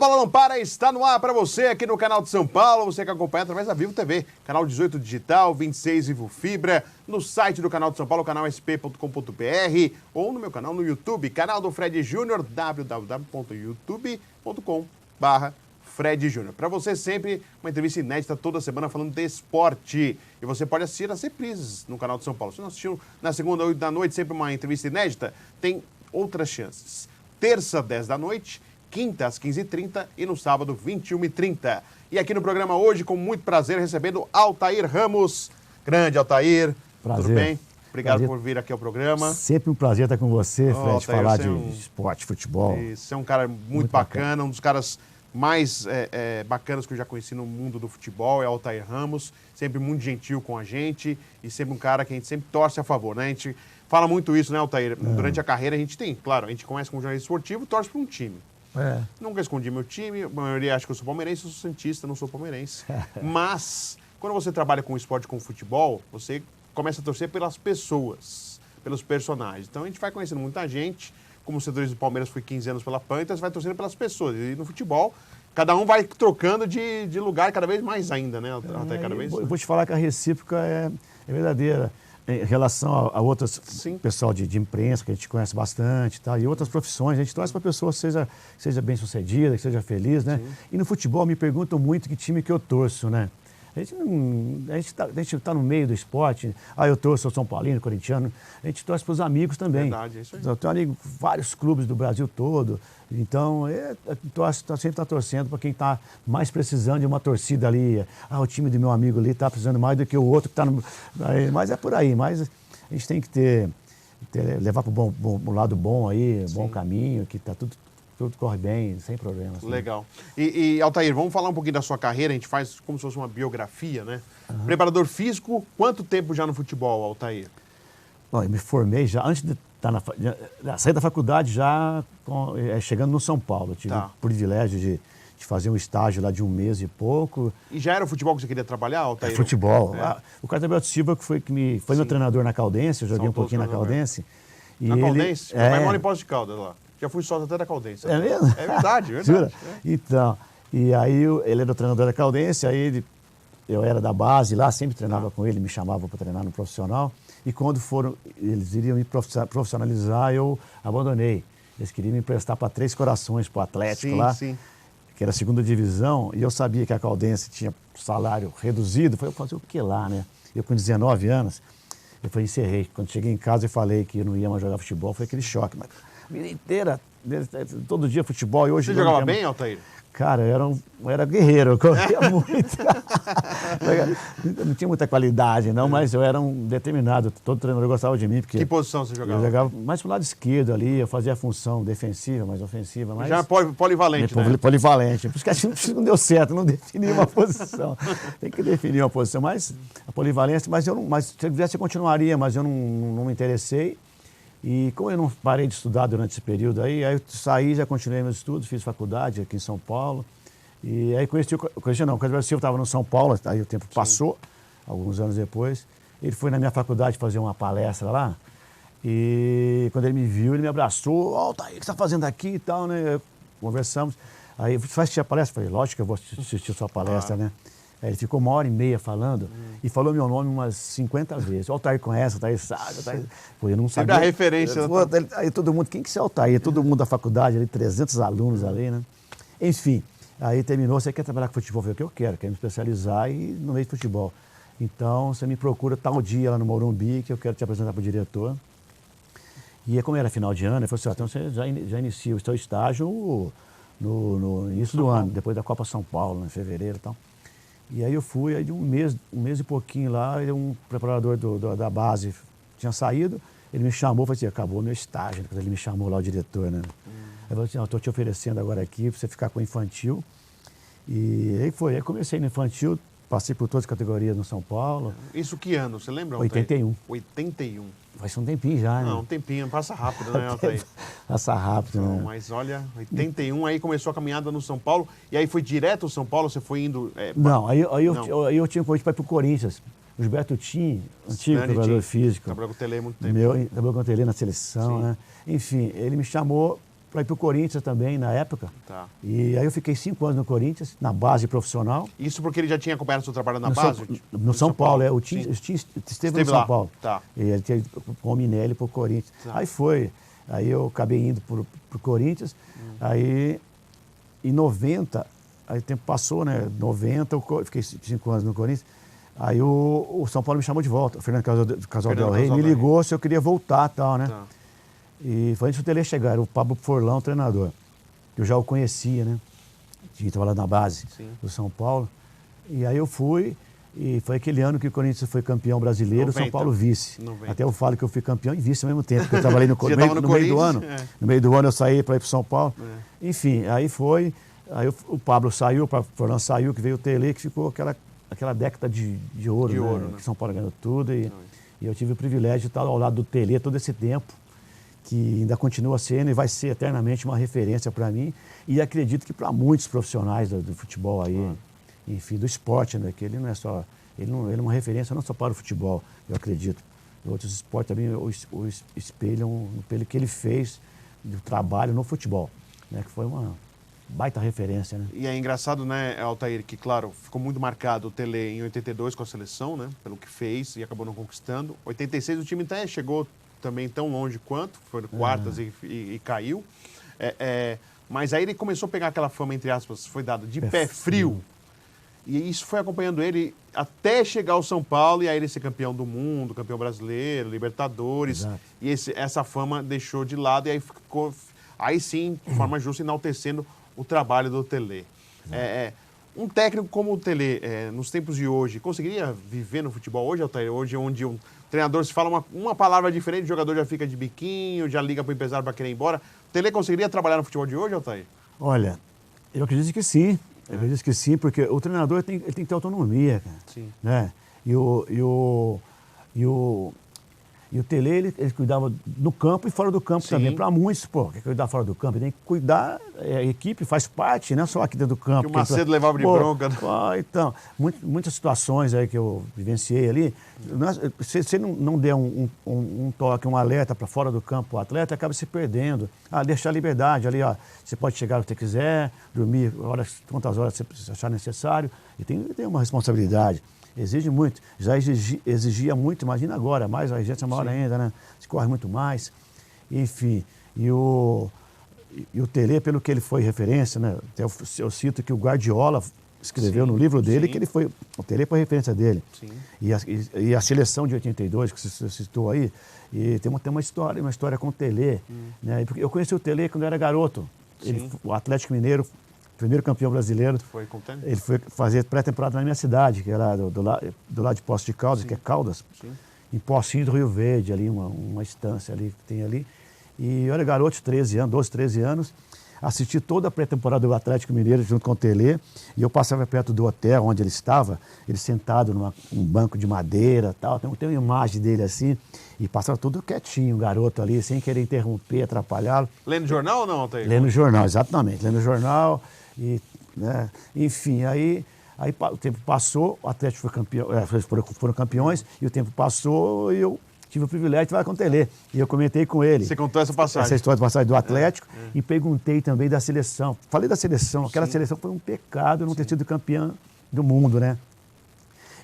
Bola Não Para está no ar para você aqui no canal de São Paulo, você que acompanha através da Vivo TV, canal 18 Digital, 26 Vivo Fibra, no site do canal de São Paulo, canal sp.com.br, ou no meu canal no YouTube, canal do Fred Júnior, www.youtube.com/Fred Júnior. Para você sempre uma entrevista inédita toda semana falando de esporte. E você pode assistir as reprises no canal de São Paulo. Se não assistiu na segunda, 8 da noite, sempre uma entrevista inédita, tem outras chances. Terça, 10 da noite, quinta, às 15h30 e no sábado, 21h30. E aqui no programa hoje, com muito prazer, recebendo Altair Ramos. Grande Altair, prazer. Tudo bem? Obrigado prazer. por vir aqui ao programa. Sempre um prazer estar com você, Fred, Altair, falar de esporte, futebol. Você é um cara muito bacana, um dos caras mais bacanas que eu já conheci no mundo do futebol, é Altair Ramos, sempre muito gentil com a gente e sempre um cara que a gente sempre torce a favor, né? A gente fala muito isso, né, Altair? Durante a carreira a gente tem, claro, a gente começa como jornalista esportivo, torce para um time. Nunca escondi meu time, a maioria acha que eu sou palmeirense, eu sou santista, não sou palmeirense. Mas, quando você trabalha com esporte, com futebol, você começa a torcer pelas pessoas, pelos personagens. Então a gente vai conhecendo muita gente, como os setores do Palmeiras foi 15 anos pela PAN, então você vai torcendo pelas pessoas. E no futebol, cada um vai trocando de lugar cada vez mais ainda, né? Até cada vez mais. Eu vou te falar que a recíproca é verdadeira. Em relação a outras, pessoal de imprensa, que a gente conhece bastante, tá? E outras profissões, a gente torce para a pessoa que seja bem-sucedida, que seja feliz, né? Sim. E no futebol me perguntam muito que time que eu torço, né? A gente tá no meio do esporte, eu torço, sou São Paulino, corintiano, a gente torce para os amigos também. Verdade, é isso aí. Eu tenho amigo, vários clubes do Brasil todo, então sempre está torcendo para quem está mais precisando de uma torcida ali. O time do meu amigo ali está precisando mais do que o outro que está no... Mas é por aí, mas a gente tem que levar para o lado bom aí, bom caminho, que está tudo corre bem, sem problemas. Legal. E Altair, vamos falar um pouquinho da sua carreira, a gente faz como se fosse uma biografia, né? Preparador físico, quanto tempo já no futebol, Altair? Bom, eu me formei já, antes de sair da faculdade, já chegando no São Paulo. Eu tive o privilégio de fazer um estágio lá de 1 mês e pouco. E já era o futebol que você queria trabalhar, Altair? Futebol. O Carlos Silva foi meu treinador na Caldense, eu joguei um pouquinho na Caldense. Na Caldense? Meu pai mora em Poços de Caldas lá. Já fui sócio até da Caldense. É mesmo? É verdade, é verdade. Jura? Então, e aí ele era o treinador da Caldense, aí eu era da base lá, sempre treinava com ele, me chamava para treinar no profissional. E quando eles iriam me profissionalizar, eu abandonei. Eles queriam me emprestar para Três Corações, para o Atlético lá, que era a 2ª divisão, e eu sabia que a Caldense tinha salário reduzido. Eu falei, eu vou fazer o que lá, né? Eu com 19 anos, encerrei. Quando cheguei em casa, eu falei que eu não ia mais jogar futebol, foi aquele choque. Mas a vida inteira, todo dia futebol. E hoje você jogava bem, Altair? Cara, eu era guerreiro, eu corria muito. Não tinha muita qualidade, não, mas eu era um determinado. Todo treinador gostava de mim. Porque que posição você jogava? Eu jogava mais pro lado esquerdo ali, eu fazia a função defensiva, mais ofensiva. Mas já polivalente, né? Polivalente. Por isso que a gente não deu certo, não defini uma posição. Tem que definir uma posição, mas a polivalência, mas se eu quisesse eu continuaria, mas eu não me interessei. E como eu não parei de estudar durante esse período aí eu saí, já continuei meus estudos, fiz faculdade aqui em São Paulo. E aí o Carlos Silva estava no São Paulo, aí o tempo passou, alguns anos depois. Ele foi na minha faculdade fazer uma palestra lá. E quando ele me viu, ele me abraçou. Altair, o que você está fazendo aqui e tal, né? Conversamos. Aí, você vai assistir a palestra? Eu falei, lógico que eu vou assistir a sua palestra, né? Aí ele ficou 1h30 falando e falou meu nome umas 50 vezes. O Altair conhece, o Altair sabe. Pô, eu não sabia. Você dá referência. Aí todo mundo, quem que é o Altair? Todo mundo da faculdade, ali, 300 alunos ali, né? Enfim, aí terminou, você quer trabalhar com futebol? Eu falei, o que eu quero me especializar no meio de futebol. Então, você me procura tal dia lá no Morumbi, que eu quero te apresentar para o diretor. E como era final de ano, ele falou assim, então você já inicia o seu estágio no início do ano, depois da Copa São Paulo, em fevereiro e tal. E aí eu fui, aí de um mês e pouquinho lá, um preparador da base tinha saído, ele me chamou, falou assim, acabou o meu estágio, ele me chamou lá, o diretor, né? Ele falou assim, estou te oferecendo agora aqui para você ficar com o infantil. E aí comecei no infantil, passei por todas as categorias no São Paulo. Isso que ano, você lembra? 81. 81. Faz um tempinho já, né? Não, um tempinho, passa rápido, né, Altair? Passa rápido, né? Mas olha, 81, aí começou a caminhada no São Paulo, e aí foi direto ao São Paulo, você foi indo... Não, aí eu tinha um convite para ir para o Corinthians. O Gilberto Tim, antigo preparador físico. Trabalhou com o Tele há muito tempo. Trabalhou com o Tele na seleção, né? Enfim, ele me chamou para ir para o Corinthians também, na época. Tá. E aí eu fiquei 5 anos no Corinthians, na base profissional. Isso porque ele já tinha acompanhado o seu trabalho na No base? no São Paulo, o time esteve no São lá. Paulo. Tá. E ele tinha ido com o Minelli para o Corinthians. Tá. Aí foi. Aí eu acabei indo para o Corinthians. Aí, em 90, aí o tempo passou, né? 90, eu fiquei 5 anos no Corinthians. Aí o São Paulo me chamou de volta. O Fernando Casal Del Rey me ligou se eu queria voltar e tal, né? Tá. E foi antes do Tele chegar, era o Pablo Forlán, o treinador. Eu já o conhecia, né? Tinha trabalhado na base do São Paulo. E aí eu fui, e foi aquele ano que o Corinthians foi campeão brasileiro, o São Paulo vice. 90. Até eu falo que eu fui campeão e vice ao mesmo tempo, porque eu trabalhei no no meio do ano. É. No meio do ano eu saí para ir para São Paulo. É. Enfim, aí foi. Aí o Pablo saiu, o Forlán saiu, que veio o Tele, que ficou aquela década de ouro, né? Que São Paulo ganhou tudo. E eu tive o privilégio de estar ao lado do Tele todo esse tempo, que ainda continua sendo e vai ser eternamente uma referência para mim. E acredito que para muitos profissionais do futebol aí, enfim, do esporte, né? Que ele não é só. Ele é uma referência não só para o futebol, eu acredito. Outros esportes também o espelham pelo que ele fez do trabalho no futebol, né? Que foi uma baita referência, né? E é engraçado, né, Altair, que, claro, ficou muito marcado o Tele em 82 com a seleção, né? Pelo que fez e acabou não conquistando. 86 o time até chegou também tão longe quanto, foi quartas e caiu. Mas aí ele começou a pegar aquela fama, entre aspas, foi dado de pé frio. E isso foi acompanhando ele até chegar ao São Paulo e aí ele ser campeão do mundo, campeão brasileiro, Libertadores. Exato. E essa fama deixou de lado e aí ficou, aí sim, de forma justa, enaltecendo o trabalho do Tele. Um técnico como o Tele, nos tempos de hoje, conseguiria viver no futebol hoje, Altair? Hoje, onde um treinador se fala uma palavra diferente, o jogador já fica de biquinho, já liga para o empresário para querer ir embora. O Tele conseguiria trabalhar no futebol de hoje, Altair? Olha, eu acredito que sim. Eu acredito que sim, porque o treinador ele tem que ter autonomia, cara. Sim. Né? E o Tele, ele cuidava no campo e fora do campo também. Para muitos, quer cuidar fora do campo, ele tem que cuidar, a equipe faz parte, não é só aqui dentro do campo. Que o Macedo levava de bronca. Né? Então, muitas situações aí que eu vivenciei ali, se você não der um toque, um alerta para fora do campo, o atleta acaba se perdendo. Deixar a liberdade ali, você pode chegar o que você quiser, dormir quantas horas você achar necessário, e tem uma responsabilidade. Exige muito, já exigia muito, imagina agora, mais a exigência maior ainda, né? Se corre muito mais, enfim. E o Tele, pelo que ele foi referência, né? Eu cito que o Guardiola escreveu no livro dele que o Tele foi referência dele. Sim. E a seleção de 82, que você citou aí, e tem uma história com o Tele, né? Eu conheci o Tele quando eu era garoto. O Atlético Mineiro, primeiro campeão brasileiro. Ele foi fazer pré-temporada na minha cidade, que era do lado de Poços de Caldas, que é Caldas, em Pocinho do Rio Verde, ali, uma estância ali que tem ali. E eu era garoto de 12, 13 anos, assisti toda a pré-temporada do Atlético Mineiro junto com o Tele, e eu passava perto do hotel onde ele estava, ele sentado num banco de madeira, tal, tem uma imagem dele assim, e passava tudo quietinho, o garoto ali, sem querer interromper, atrapalhá-lo. Lendo jornal ou não, Altair? Lendo jornal, exatamente, lendo jornal. Né? Enfim, aí o tempo passou, o Atlético foi campeão, foram campeões, e o tempo passou e eu tive o privilégio de falar com o Tele. E eu comentei com ele. Você contou essa passagem? Essa história de passagem do Atlético, e perguntei também da seleção. Falei da seleção, aquela seleção foi um pecado não ter sido campeão do mundo, né?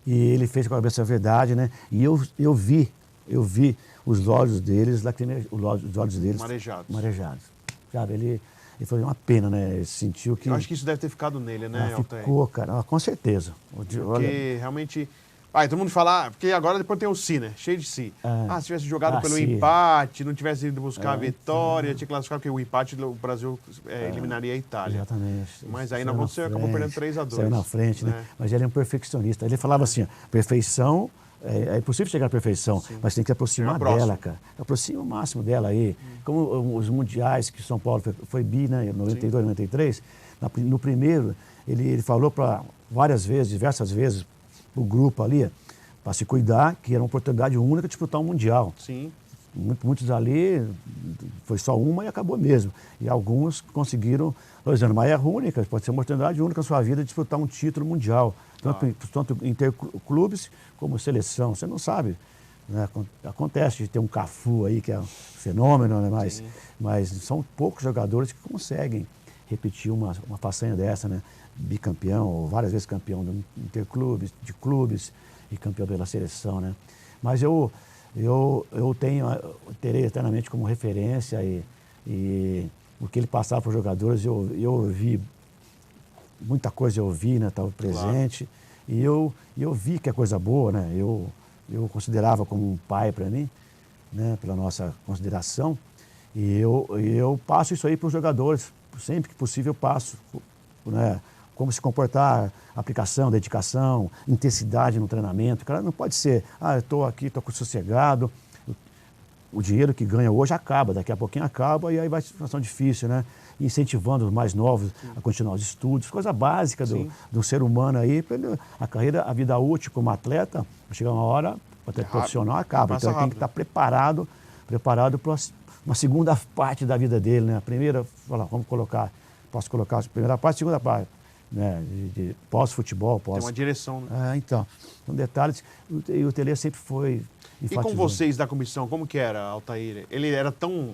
E ele fez com a cabeça a verdade, né? E eu vi os olhos deles, os olhos deles marejados. Sabe, ele foi uma pena, né? Ele sentiu que... Eu acho que isso deve ter ficado nele, né, Altair? Ficou, cara, com certeza. Porque realmente... todo mundo fala, porque agora depois tem o Si, né? Cheio de Si. Se tivesse jogado pelo empate, não tivesse ido buscar a vitória, tinha classificado, porque o empate o Brasil eliminaria a Itália. Exatamente. Mas aí não aconteceu, acabou perdendo 3-2. Saiu na frente, né? Mas ele é um perfeccionista. Ele falava assim, perfeição... É impossível chegar à perfeição, mas tem que se aproximar dela, cara. Aproxima o máximo dela aí. Como os mundiais que São Paulo foi bi, né, em 92, 93, no primeiro, ele falou diversas vezes, o grupo ali, para se cuidar, que era uma oportunidade única de disputar um mundial. Sim. Muitos ali, foi só uma e acabou mesmo. E alguns conseguiram, mas é única, pode ser uma oportunidade única na sua vida de disputar um título mundial. Tanto interclubes como seleção. Você não sabe né? Acontece de ter um Cafu aí, que é um fenômeno, né? Mas são poucos jogadores que conseguem repetir uma façanha dessa, né? Bicampeão, ou várias vezes campeão de interclubes, de clubes e campeão pela seleção, né? Mas eu terei eternamente como referência e o que ele passava para os jogadores, eu vi muita coisa, eu vi, né? Estava presente. Claro. E eu vi que é coisa boa, né? Eu considerava como um pai para mim, né? Pela nossa consideração. E eu passo isso aí para os jogadores. Sempre que possível eu passo, né? Como se comportar, aplicação, dedicação, intensidade no treinamento. O cara não pode ser, eu estou aqui, estou sossegado. O dinheiro que ganha hoje acaba, daqui a pouquinho acaba e aí vai ser uma situação difícil, né? Incentivando os mais novos a continuar os estudos, coisa básica do ser humano aí. A carreira, a vida útil como atleta, chegar uma hora, até profissional, acaba. Então ele tem que estar preparado para uma segunda parte da vida dele, né? A primeira, posso colocar a primeira parte, a segunda parte, né? De pós-futebol. Tem uma direção, né? Então, são detalhes. E o Tele sempre foi enfatizando. E com vocês da comissão, como que era, Altair? Ele era tão,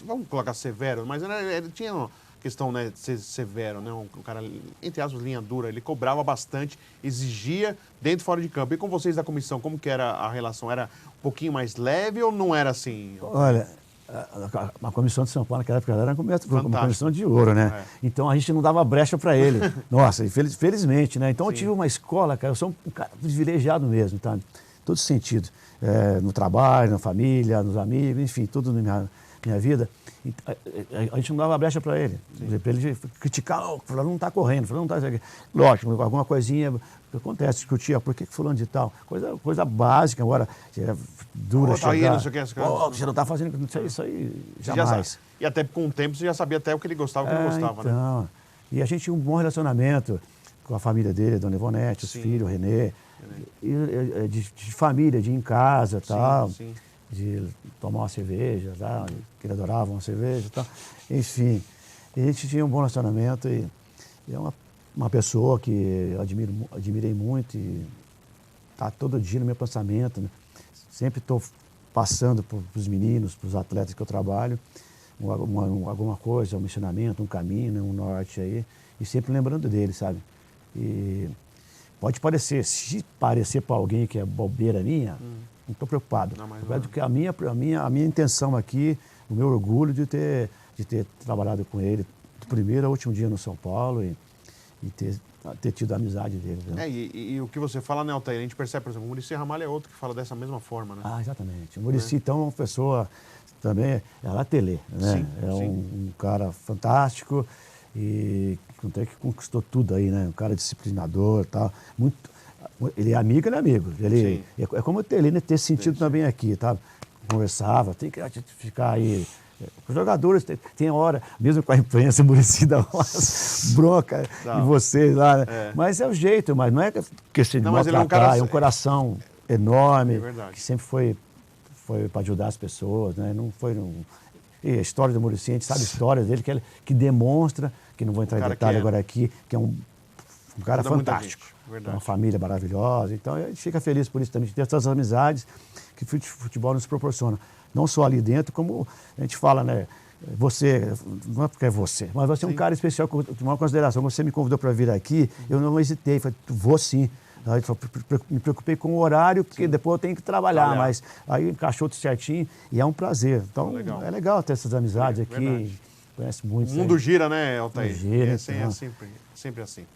vamos colocar severo, mas ele tinha uma questão, né, de ser severo, né? Um cara, entre aspas, linha dura, ele cobrava bastante, exigia dentro e fora de campo. E com vocês da comissão, como que era a relação? Era um pouquinho mais leve ou não era assim? Olha, a comissão de São Paulo naquela época era uma comissão de ouro, né? Então a gente não dava brecha para ele. Nossa, felizmente, né? Então eu tive uma escola, cara, eu sou um cara privilegiado mesmo, tá? Em todo sentido. No trabalho, na família, nos amigos, enfim, tudo na minha vida. A gente não dava brecha para ele. Para ele criticar, fulano não está correndo, fulano não está... Lógico, alguma coisinha acontece, discutir, por que fulano de tal? Coisa básica, agora, dura chegar. Você não está fazendo isso aí, jamais. E até com o tempo você já sabia até o que ele gostava e o que não gostava, então, né? E a gente tinha um bom relacionamento com a família dele, a Dona Ivonete, os filhos, o Renê. De família, de ir em casa, tal, de tomar uma cerveja, tal, que ele adorava uma cerveja, tal. Enfim, a gente tinha um bom relacionamento e é uma pessoa que eu admirei muito e está todo dia no meu pensamento, né? Sempre estou passando para os meninos, para os atletas que eu trabalho, alguma coisa, um ensinamento, um caminho, né, um norte aí, e sempre lembrando dele, sabe? E pode parecer, se parecer para alguém que é bobeira minha, não estou preocupado. Porque a minha intenção aqui, o meu orgulho de ter trabalhado com ele do primeiro ao último dia no São Paulo e ter tido a amizade dele. Né? E o que você fala, né, Altair? A gente percebe, por exemplo, o Muricy Ramalho é outro que fala dessa mesma forma, né? Exatamente. O Muricy, então, é uma pessoa também, é lá Tele, né? Sim, um cara fantástico e que conquistou tudo aí, né? Um cara disciplinador e tal. Ele é amigo, ele é amigo. Ele é como o Tele, né? Ter sentido também aqui, tá? Conversava, tem que ficar aí. Os jogadores, tem hora, mesmo com a imprensa, o Muricy dá umas broncas em vocês lá, né? Mas é o jeito, mas não é que se maltratar, é um coração enorme, que sempre foi para ajudar as pessoas, né? Não foi... E a história do Muricy, a gente sabe a história dele, que demonstra, que não vou entrar em detalhe agora aqui, que é um cara fantástico. Uma família maravilhosa. Então, a gente fica feliz por isso também, de ter essas amizades que o futebol nos proporciona. Não só ali dentro, como a gente fala, né? Você, não é porque é você, mas você é um cara especial, de maior consideração. Você me convidou para vir aqui, eu não hesitei, falei, vou sim. Aí, me preocupei com o horário, porque depois eu tenho que trabalhar, mas aí encaixou tudo certinho e é um prazer. Então, é legal ter essas amizades aqui. Conhece muito. O mundo gira, né, Altair? Gira, é sempre assim.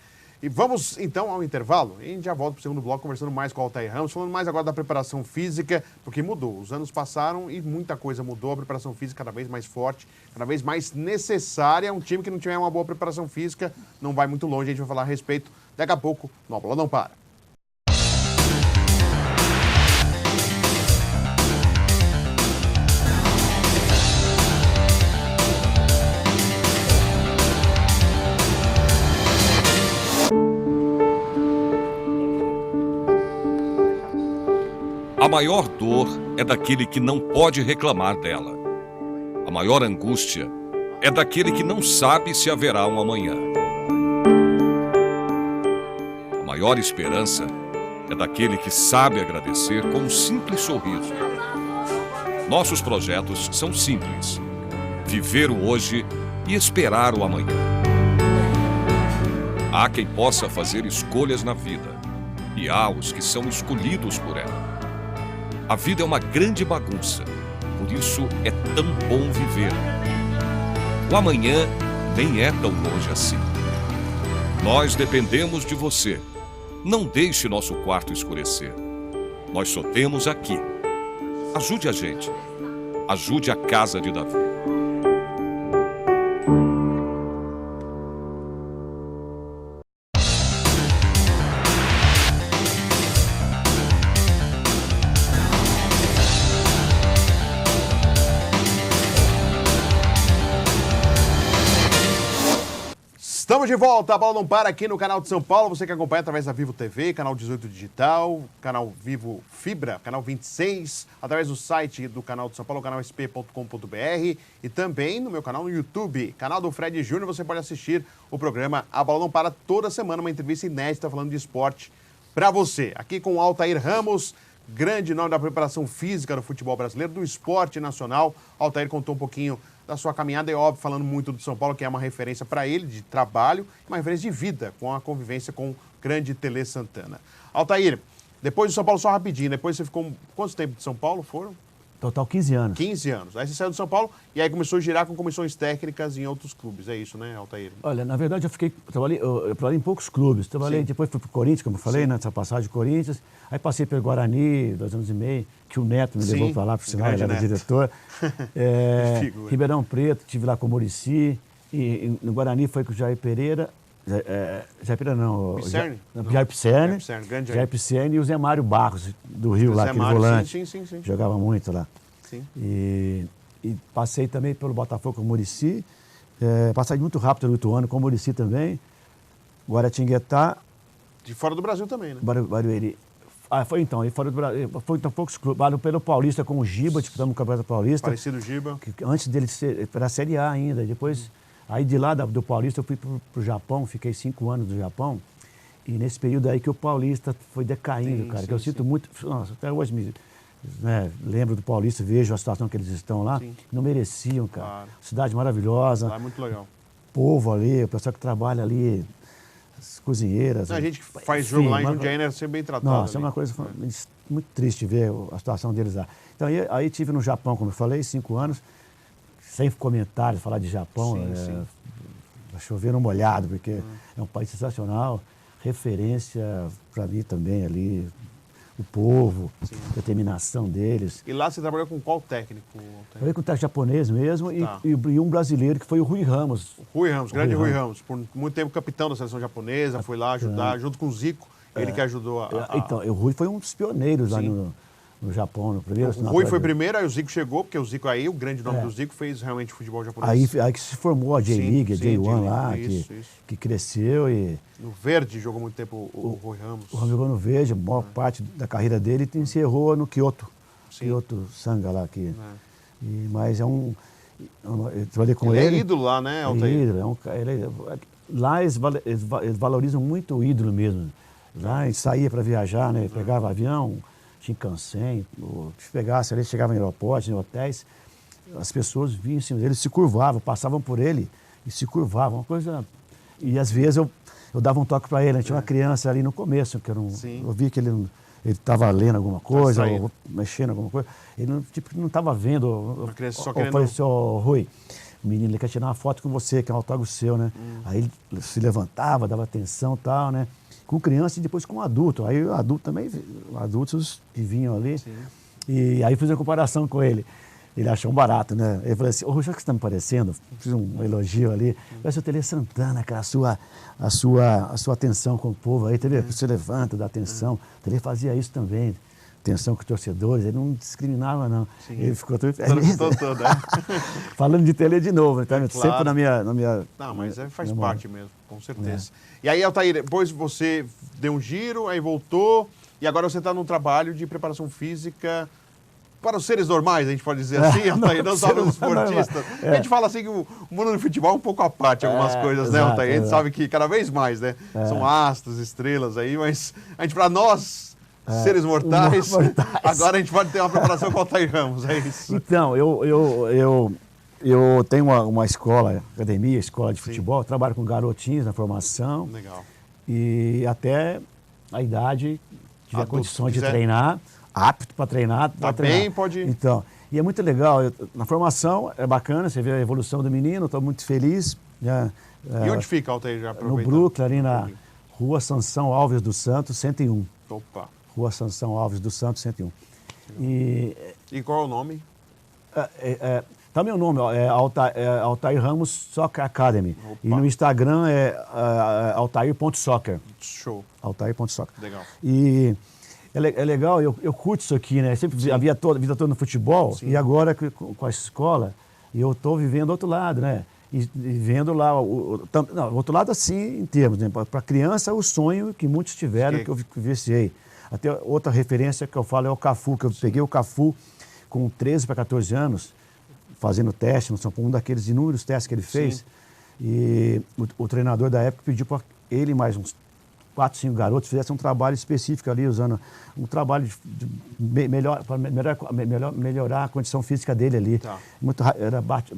E vamos, então, ao intervalo. E a gente já volta para o segundo bloco, conversando mais com o Altair Ramos, falando mais agora da preparação física, porque mudou. Os anos passaram e muita coisa mudou. A preparação física cada vez mais forte, cada vez mais necessária. Um time que não tiver uma boa preparação física não vai muito longe. A gente vai falar a respeito daqui a pouco no A Bola Não Para. A maior dor é daquele que não pode reclamar dela. A maior angústia é daquele que não sabe se haverá um amanhã. A maior esperança É daquele que sabe agradecer com um simples sorriso. Nossos projetos são simples: viver o hoje e esperar o amanhã. Há quem possa fazer escolhas na vida, e há os que são escolhidos por ela. A vida é uma grande bagunça, por isso é tão bom viver. O amanhã nem é tão longe assim. Nós dependemos de você. Não deixe nosso quarto escurecer. Nós só temos aqui. Ajude a gente. Ajude a casa de Davi. Estamos de volta, a bola não para aqui no canal de São Paulo, você que acompanha através da Vivo TV, canal 18 Digital, canal Vivo Fibra, canal 26, através do site do canal de São Paulo, canal sp.com.br e também no meu canal no YouTube, canal do Fred Júnior, você pode assistir o programa A Bola Não Para toda semana, uma entrevista inédita falando de esporte para você. Aqui com o Altair Ramos, grande nome da preparação física do futebol brasileiro, do esporte nacional. Altair contou um pouquinho da sua caminhada, é óbvio, falando muito do São Paulo, que é uma referência para ele de trabalho, uma referência de vida, com a convivência com o grande Tele Santana. Altair, depois do São Paulo, só rapidinho, depois você ficou quanto tempo de São Paulo foram? Total 15 anos. 15 anos. Aí você saiu do São Paulo e aí começou a girar com comissões técnicas em outros clubes, é isso, né, Altair? Olha, na verdade eu trabalhei em poucos clubes. Trabalhei, depois fui para o Corinthians, como eu falei, nessa passagem de Corinthians. Aí passei pelo Guarani, 2 anos e meio, que o Neto me levou para lá, por sinal, ele era diretor. Ribeirão Preto, estive lá com o Muricy. E no Guarani foi com o Jair Pereira. Jair Pereira não. Pisserni? Jair Pisserni. Grande Jair Pisserni e o Zé Mário Barros, do Rio, lá, aquele volante. Sim. Jogava muito lá. Sim. E passei também pelo Botafogo com o Muricy. Passei muito rápido no Ituano com o Muricy também. Guaratinguetá. De fora do Brasil também, né? Barueri. Foi então, e fora do Brasil. Foi então poucos clubes. Pelo Paulista com o Giba, disputamos o Campeonato Paulista. Parecido Giba. Antes dele ser para a Série A ainda. Depois, aí de lá do Paulista eu fui para o Japão, fiquei 5 anos no Japão. E nesse período aí que o Paulista foi decaindo, cara. Que eu sinto muito. Nossa, até hoje lembro do Paulista, vejo a situação que eles estão lá. Não mereciam, cara. Claro. Cidade maravilhosa. Lá é muito legal. Povo ali, o pessoal que trabalha ali, as cozinheiras. A gente que faz jogo lá em Jundiaí é ser bem tratado. Nossa, é uma coisa muito triste ver a situação deles lá. Então aí tive no Japão, como eu falei, 5 anos, sem comentários, falar de Japão. Chover no molhado, porque é um país sensacional, referência para mim também ali. O povo, a determinação deles. E lá você trabalhou com qual técnico? Trabalhei com o técnico japonês mesmo e um brasileiro que foi o Rui Ramos. Rui Ramos. Por muito tempo capitão da seleção japonesa, foi lá ajudar, junto com o Zico, ele que ajudou a... Então, o Rui foi um dos pioneiros lá no Japão, no primeiro. O Rui foi primeiro, aí o Zico chegou, porque o Zico aí, o grande nome do Zico, fez realmente futebol japonês. Aí que se formou a J-League, a J1 lá, que cresceu e... No Verde jogou muito tempo o Rui Ramos. O Ramos jogou no Verde, a maior parte da carreira dele encerrou no Kyoto. Kyoto Sanga lá. Mas eu trabalhei com ele. É ídolo lá, né, Altair? Lá eles valorizam muito o ídolo mesmo. Lá a gente saía para viajar, né? Pegava avião, Shinkansen, se pegasse ali, chegava em aeroportos, em hotéis, as pessoas vinham em cima dele, se curvavam, passavam por ele e se curvavam. Uma coisa... E às vezes eu dava um toque para ele, tinha uma criança ali no começo, que eu vi que ele estava lendo alguma coisa, ou mexendo alguma coisa, ele não estava vendo. Uma criança só querendo... Eu falei, Rui, o menino ele quer tirar uma foto com você, que é um autógrafo seu, né? Aí ele se levantava, dava atenção e tal, né? Com criança e depois com adulto. Aí o adulto também, adultos que vinham ali. E aí fiz uma comparação com ele. Ele achou um barato, né? Ele falou assim, já que você está me parecendo, fiz um elogio ali, parece o Tele Santana, aquela a sua atenção com o povo aí, Tele, você levanta, dá atenção. O Tele fazia isso também, atenção com os torcedores, ele não discriminava, não. Ele ficou todo feliz. Falando de Tele de novo, tá? Claro. Sempre na minha... Não, mas faz parte mesmo, com certeza. E aí, Altair, depois você deu um giro, aí voltou, e agora você está num trabalho de preparação física... Para os seres normais, a gente pode dizer assim, Altair, não só os esportistas. A gente fala assim que o mundo do futebol é um pouco à parte, algumas coisas, né, Altair? A gente sabe que cada vez mais, né? São astros, estrelas aí, mas a gente, para nós, seres mortais. Mortais. Agora a gente pode ter uma preparação com o Altair Ramos, é isso. Então, eu tenho uma escola, academia, escola de futebol, trabalho com garotinhos na formação. Legal. E até a idade, tiver Adulto, condições de quiser. treinar, apto para treinar, Tá treinar. bem, pode ir. Então, e é muito legal, na formação é bacana, você vê a evolução do menino, estou muito feliz. Né? E onde fica, Altair, já No aproveitando? Brooklyn, ali na Rua Sansão Alves dos Santos, 101. Opa. Rua Sansão Alves dos Santos, 101. E E qual é o nome? tá meu nome, ó, Altair Ramos Soccer Academy. Opa. E no Instagram é altair.soccer. Show. Altair.soccer. Legal. E é legal, eu curto isso aqui, né? Sempre a vida toda no futebol. Sim. E agora com a escola, eu estou vivendo do outro lado, né? E vendo lá, o outro lado assim, em termos, né? Para a criança, o sonho que muitos tiveram, que eu vivenciei. Até outra referência que eu falo é o Cafu, que eu peguei o Cafu com 13 para 14 anos, fazendo teste no São Paulo, um daqueles inúmeros testes que ele fez. Sim. E o treinador da época pediu para ele mais uns 4, 5 garotos fizessem um trabalho específico ali, usando um trabalho para melhorar a condição física dele ali. Tá.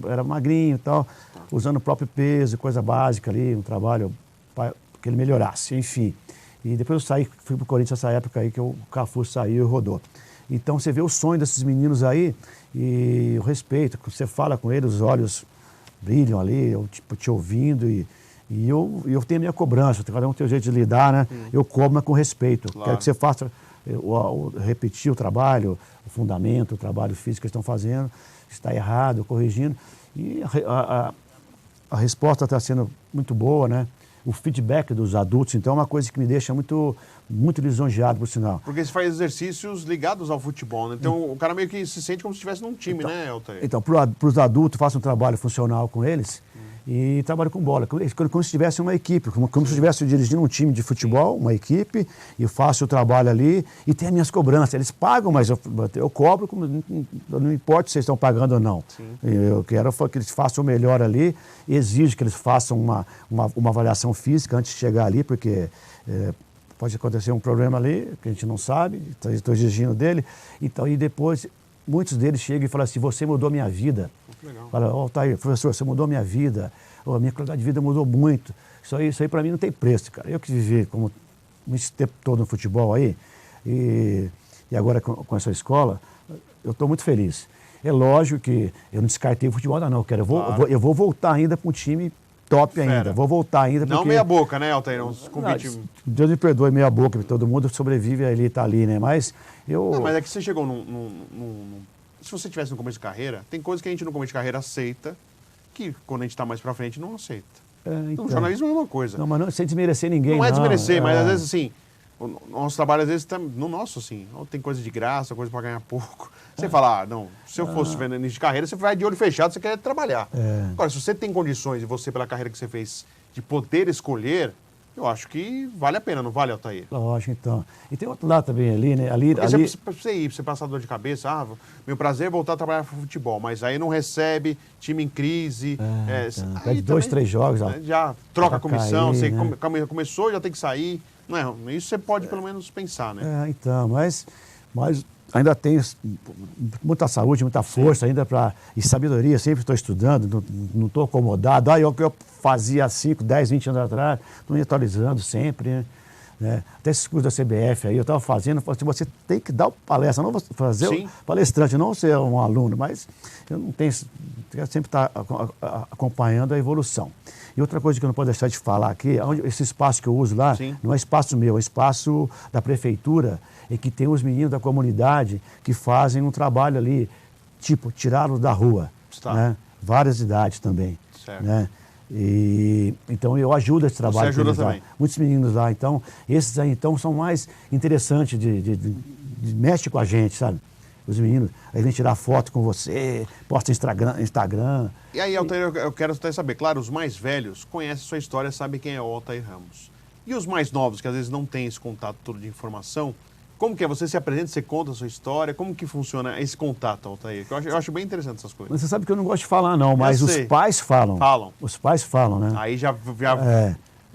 Era magrinho e tal, usando o próprio peso, coisa básica ali, um trabalho para que ele melhorasse, enfim. E depois eu fui para o Corinthians nessa época aí que o Cafu saiu e rodou. Então você vê o sonho desses meninos aí e o respeito, você fala com eles, os olhos brilham ali, eu tipo, te ouvindo e eu tenho a minha cobrança, cada um tem o jeito de lidar, né? Eu cobro, mas com respeito. Claro. Quero que você faça, repetir o trabalho, o fundamento, o trabalho físico que eles estão fazendo, está errado, corrigindo. E a resposta está sendo muito boa, né? O feedback dos adultos, então, é uma coisa que me deixa muito, muito lisonjeado, por sinal. Porque você faz exercícios ligados ao futebol, né? Então o cara meio que se sente como se estivesse num time, né, Altair? Então, para os adultos, faço um trabalho funcional com eles e trabalho com bola, como se estivesse uma equipe, como se estivesse dirigindo um time de futebol, uma equipe, e eu faço o trabalho ali e tem as minhas cobranças. Eles pagam, mas eu cobro, não importa se eles estão pagando ou não. Sim. Eu quero que eles façam o melhor ali, exijo que eles façam uma avaliação física antes de chegar ali, porque pode acontecer um problema ali que a gente não sabe, estou exigindo dele. Então, e depois, muitos deles chegam e falam assim, você mudou minha vida. Legal. Fala, Altair, professor, você mudou minha vida, a minha qualidade de vida mudou muito. Isso aí para mim não tem preço, cara. Eu que vivi como esse tempo todo no futebol aí, e agora com essa escola, eu estou muito feliz. É lógico que eu não descartei o futebol ainda não, cara. Eu vou voltar ainda para um time top Fera. ainda. Vou voltar ainda porque... Não meia boca, né, Altair? Deus me perdoe, meia boca, todo mundo sobrevive ali, está ali, né? Mas eu... Não, mas é que você chegou se você tivesse no começo de carreira, tem coisas que a gente no começo de carreira aceita, que quando a gente está mais pra frente não aceita. então, No jornalismo é a mesma coisa. Não, mas não, sem desmerecer ninguém, Não é desmerecer, mas às é. vezes assim, o nosso trabalho às vezes tá, no nosso assim, tem coisa de graça, coisa para ganhar pouco. Você fala, não, se eu fosse vendo início de carreira, você vai de olho fechado, você quer trabalhar. Agora, se você tem condições, e você pela carreira que você fez, de poder escolher, eu acho que vale a pena, não vale, Altair? Lógico, então. E tem outro lado também ali, né? Pra você ir, pra você passar dor de cabeça, meu prazer é voltar a trabalhar com futebol, mas aí não recebe, time em crise. Perde 2, 3 jogos. Já troca a comissão, cair, você né? começou, já tem que sair. Não é, isso você pode pelo menos pensar, né? Então, mas ainda tenho muita saúde, muita força ainda e sabedoria, sempre estou estudando, não estou acomodado. O que eu fazia 5, 10, 20 anos atrás, estou me atualizando sempre, né? Até esses cursos da CBF aí, eu estava fazendo, você tem que dar palestra, não fazer o palestrante, não ser um aluno, mas eu não tenho, eu sempre estar acompanhando a evolução. E outra coisa que eu não posso deixar de falar aqui, esse espaço que eu uso lá, não é espaço meu, é espaço da prefeitura, e que tem os meninos da comunidade que fazem um trabalho ali, tipo, tirá-los da rua, né? Várias idades também, né? E, então eu ajudo esse trabalho. Você ajuda também? Muitos meninos lá, então, esses aí então são mais interessantes, mexe com a gente, sabe? Os meninos, aí vem tirar foto com você, posta Instagram. E aí, Altair, eu quero até saber, claro, os mais velhos conhecem a sua história, sabem quem é o Altair Ramos. E os mais novos, que às vezes não têm esse contato todo de informação, como que é? Você se apresenta, você conta a sua história, como que funciona esse contato, Altair? Eu acho bem interessante essas coisas. Mas você sabe que eu não gosto de falar não, mas os pais falam. Falam. Os pais falam, né? Aí já...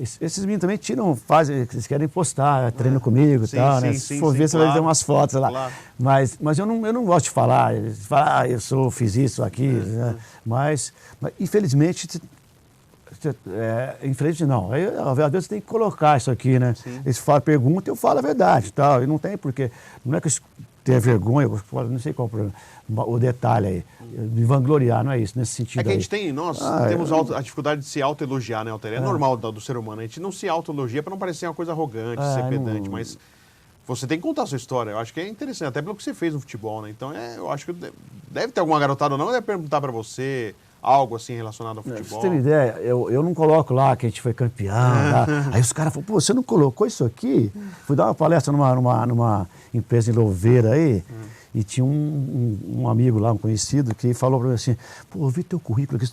Esses meninos também fazem, eles querem postar, treinam comigo e tal, né? Se for ver, você vai ver umas fotos lá. Claro. Mas eu não gosto de falar, fiz isso, aqui, né? Mas infelizmente... infelizmente não. Aí, às vezes você tem que colocar isso aqui, né? Sim. Eles perguntam, eu falo a verdade e tal. E não tem porque. Não é que eu tenha vergonha, eu não sei qual o detalhe aí. Me vangloriar, não é isso, nesse sentido. É que a gente temos a dificuldade de se autoelogiar, né, Altair? É normal do ser humano. A gente não se autoelogia para não parecer uma coisa arrogante, ser pedante, mas você tem que contar a sua história. Eu acho que é interessante, até pelo que você fez no futebol, né? Então, eu acho que deve ter alguma garotada ou não, deve perguntar para você. Algo assim relacionado ao futebol. Pra você ter uma ideia, eu não coloco lá que a gente foi campeão. Tá? Aí os caras falam, pô, você não colocou isso aqui? Fui dar uma palestra numa empresa em Louveira aí, e tinha um amigo lá, um conhecido, que falou para mim assim, pô, eu vi teu currículo aqui,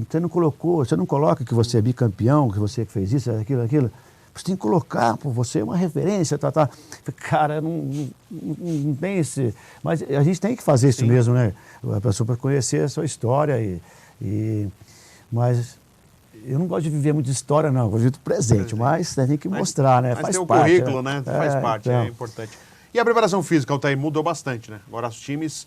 você não colocou, você não coloca que você é bicampeão, que você fez isso, aquilo. Você tem que colocar, pô, você é uma referência, tá. Cara, não tem esse... Mas a gente tem que fazer isso mesmo, né? A pessoa para conhecer a sua história mas eu não gosto de viver muito de história, não. Eu gosto de presente, mas tem que mostrar, né? Mas tem o currículo, né? Faz parte, é importante. E a preparação física, Altair, mudou bastante, né? Agora os times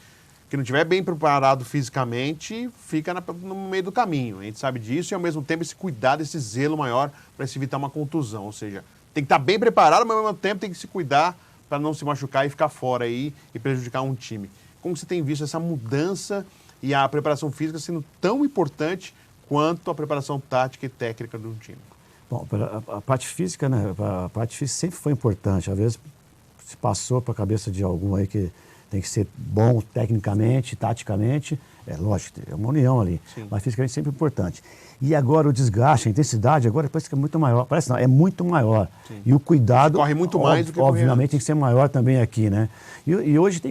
que não estiver bem preparado fisicamente, fica no meio do caminho. A gente sabe disso e, ao mesmo tempo, esse cuidado, esse zelo maior para se evitar uma contusão. Ou seja, tem que estar bem preparado, mas, ao mesmo tempo, tem que se cuidar para não se machucar e ficar fora aí e prejudicar um time. Como você tem visto essa mudança e a preparação física sendo tão importante quanto a preparação tática e técnica de um time? Bom, a parte física, né? A parte física sempre foi importante. Às vezes, se passou para a cabeça de algum aí que tem que ser bom tecnicamente, taticamente, é lógico, é uma união ali, sim, mas fisicamente sempre importante. E agora o desgaste, a intensidade agora parece que é muito maior, parece não, é muito maior. Sim. E o cuidado, corre muito mais do que obviamente tem que ser maior também aqui, né? E hoje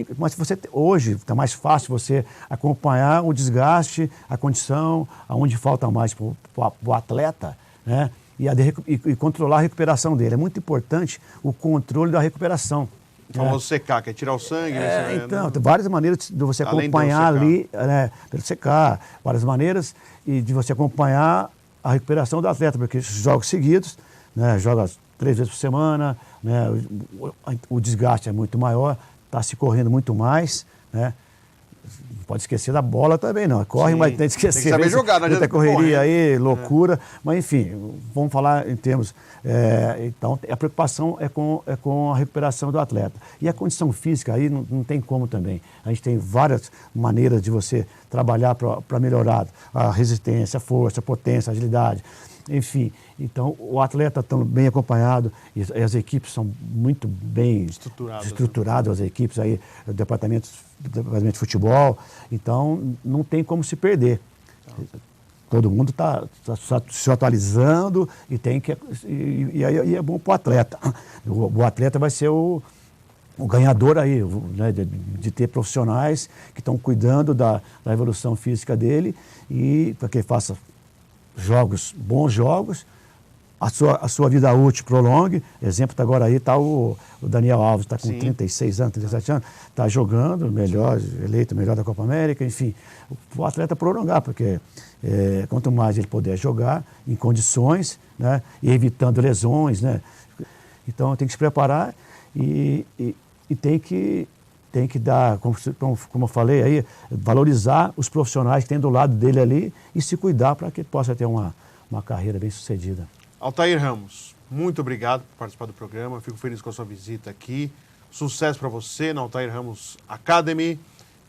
hoje está mais fácil você acompanhar o desgaste, a condição, aonde falta mais para o atleta, né? E controlar a recuperação dele. É muito importante o controle da recuperação. O famoso secar, que é tirar o sangue. Então, tem várias maneiras de você acompanhar ali, né, pelo secar, várias maneiras e de você acompanhar a recuperação do atleta, porque jogos seguidos, né, joga 3 vezes por semana, né, o desgaste é muito maior, está se correndo muito mais, né? Não pode esquecer da bola também, não. Corre, mas tem que esquecer. Tem que saber jogar, não adianta correria aí, loucura. Mas, enfim, vamos falar em termos... então, a preocupação é com a recuperação do atleta. E a condição física aí não tem como também. A gente tem várias maneiras de você trabalhar para melhorar a resistência, a força, a potência, a agilidade. Enfim, então o atleta está bem acompanhado e as equipes são muito bem estruturadas, as equipes aí, o departamento de futebol, então não tem como se perder. Todo mundo está se atualizando e aí é bom para o atleta. O atleta vai ser o ganhador aí, né, de ter profissionais que estão cuidando da evolução física dele e para que ele faça bons jogos, a sua vida útil prolongue. Exemplo, agora aí está o Daniel Alves, está com 36 anos, 37 anos, está jogando, eleito melhor da Copa América, enfim, o atleta prolongar, porque quanto mais ele puder jogar em condições, né, e evitando lesões, né, então tem que se preparar e tem que dar, como eu falei aí, valorizar os profissionais que tem do lado dele ali e se cuidar para que ele possa ter uma carreira bem sucedida. Altair Ramos, muito obrigado por participar do programa. Fico feliz com a sua visita aqui. Sucesso para você na Altair Ramos Academy.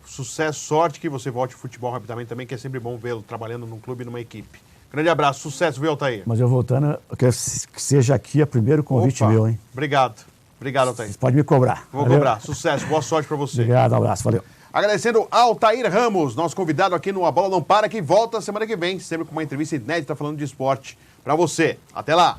Sucesso, sorte, que você volte ao futebol rapidamente também, que é sempre bom vê-lo trabalhando num clube e numa equipe. Grande abraço, sucesso, viu, Altair? Mas eu voltando, eu quero que seja aqui o primeiro convite meu, hein? Obrigado. Obrigado, Altair. Você pode me cobrar. Vou cobrar. Sucesso, boa sorte para você. Obrigado, abraço, valeu. Agradecendo ao Altair Ramos, nosso convidado aqui no A Bola Não Para, que volta semana que vem, sempre com uma entrevista inédita falando de esporte para você. Até lá!